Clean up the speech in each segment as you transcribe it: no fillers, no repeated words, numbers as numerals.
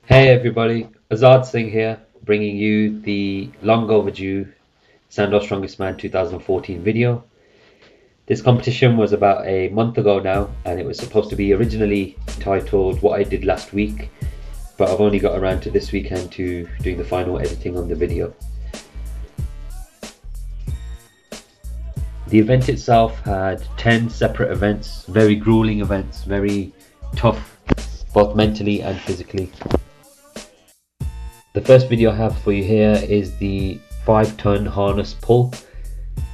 Hey everybody, Azad Singh here, bringing you the long overdue Sandor Strongest Man 2014 video. This competition was about a month ago now, and it was supposed to be originally titled What I Did Last Week, but I've only got around to this weekend to doing the final editing on the video. The event itself had 10 separate events, very grueling events, very tough, both mentally and physically. The first video I have for you here is the 5-ton harness pull.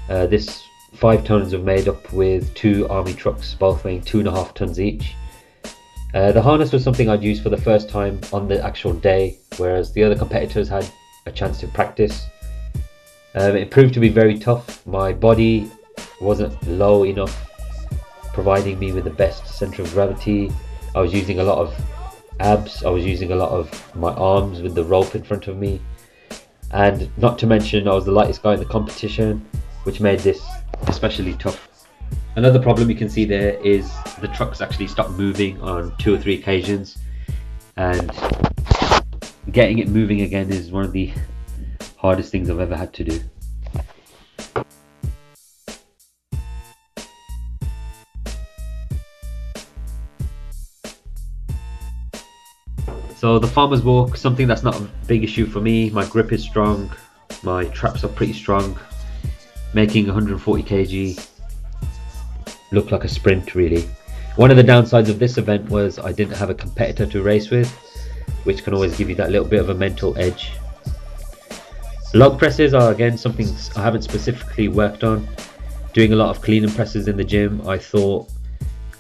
This 5 tons are made up with 2 army trucks, both weighing 2.5 tons each. The harness was something I'd used for the first time on the actual day, whereas the other competitors had a chance to practice. It proved to be very tough. My body wasn't low enough, providing me with the best center of gravity. I was using a lot of abs, I was using a lot of my arms with the rope in front of me, and not to mention I was the lightest guy in the competition, which made this especially tough. Another problem you can see there is the trucks actually stopped moving on 2 or 3 occasions, and getting it moving again is one of the hardest things I've ever had to do. So the farmer's walk, something that's not a big issue for me. My grip is strong, my traps are pretty strong, making 140 kg look like a sprint really. One of the downsides of this event was I didn't have a competitor to race with, which can always give you that little bit of a mental edge. Log presses are again something I haven't specifically worked on. Doing a lot of clean and presses in the gym, I thought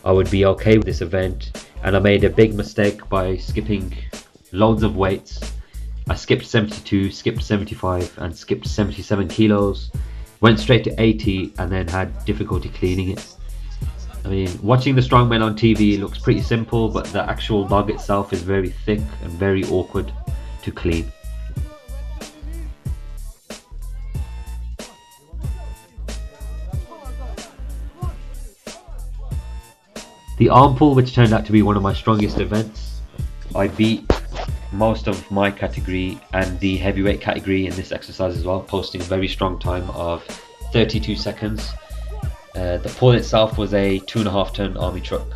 I would be okay with this event, and I made a big mistake by skipping loads of weights. I skipped 72, skipped 75 and skipped 77 kilos, went straight to 80 and then had difficulty cleaning it. I mean, watching the strongmen on TV looks pretty simple, but the actual log itself is very thick and very awkward to clean. The arm pull, which turned out to be one of my strongest events, I beat most of my category and the heavyweight category in this exercise as well, posting a very strong time of 32 seconds. The pull itself was a 2.5 ton army truck.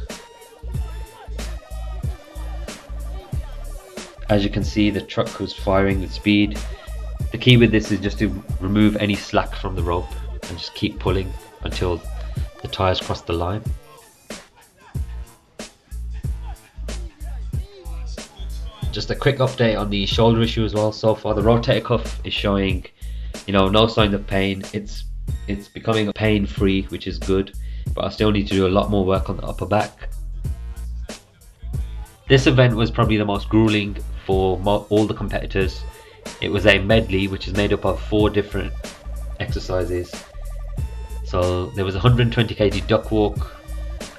As you can see, the truck was firing with speed. The key with this is just to remove any slack from the rope and just keep pulling until the tires cross the line. Just a quick update on the shoulder issue as well. So far the rotator cuff is showing, no signs of pain. It's becoming pain free, which is good, but I still need to do a lot more work on the upper back. This event was probably the most grueling for all the competitors. It was a medley which is made up of 4 different exercises. So there was a 120 kg duck walk,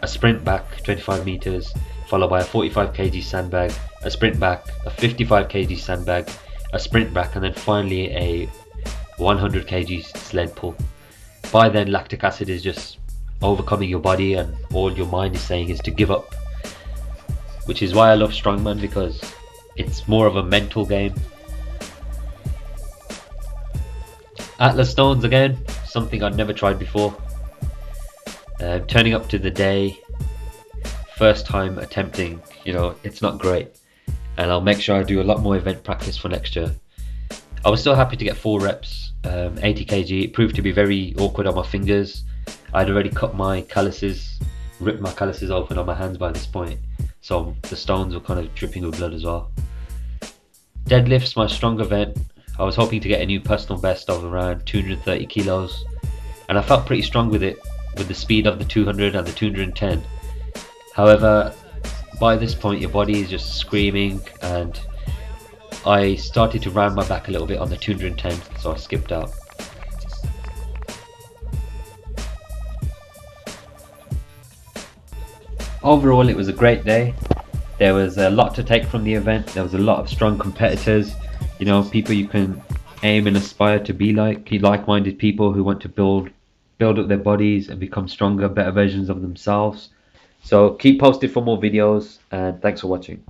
a sprint back 25 meters, followed by a 45 kg sandbag, a sprint back, a 55 kg sandbag, a sprint back, and then finally a 100 kg sled pull. By then lactic acid is just overcoming your body, and all your mind is saying is to give up, which is why I love strongman, because it's more of a mental game. Atlas stones again, something I'd never tried before. Turning up to the day, first time attempting, it's not great, and I'll make sure I do a lot more event practice for next year. I was still happy to get 4 reps, 80 kg. It proved to be very awkward on my fingers. I'd already cut my calluses, ripped my calluses open on my hands by this point, so the stones were kind of dripping with blood as well. Deadlifts, my strong event. I was hoping to get a new personal best of around 230 kilos, and I felt pretty strong with it, with the speed of the 200 and the 210. However, by this point your body is just screaming, and I started to round my back a little bit on the 210, so I skipped out. Overall, it was a great day. There was a lot to take from the event. There was a lot of strong competitors, people you can aim and aspire to be like-minded people who want to build up their bodies and become stronger, better versions of themselves. So keep posted for more videos, and thanks for watching.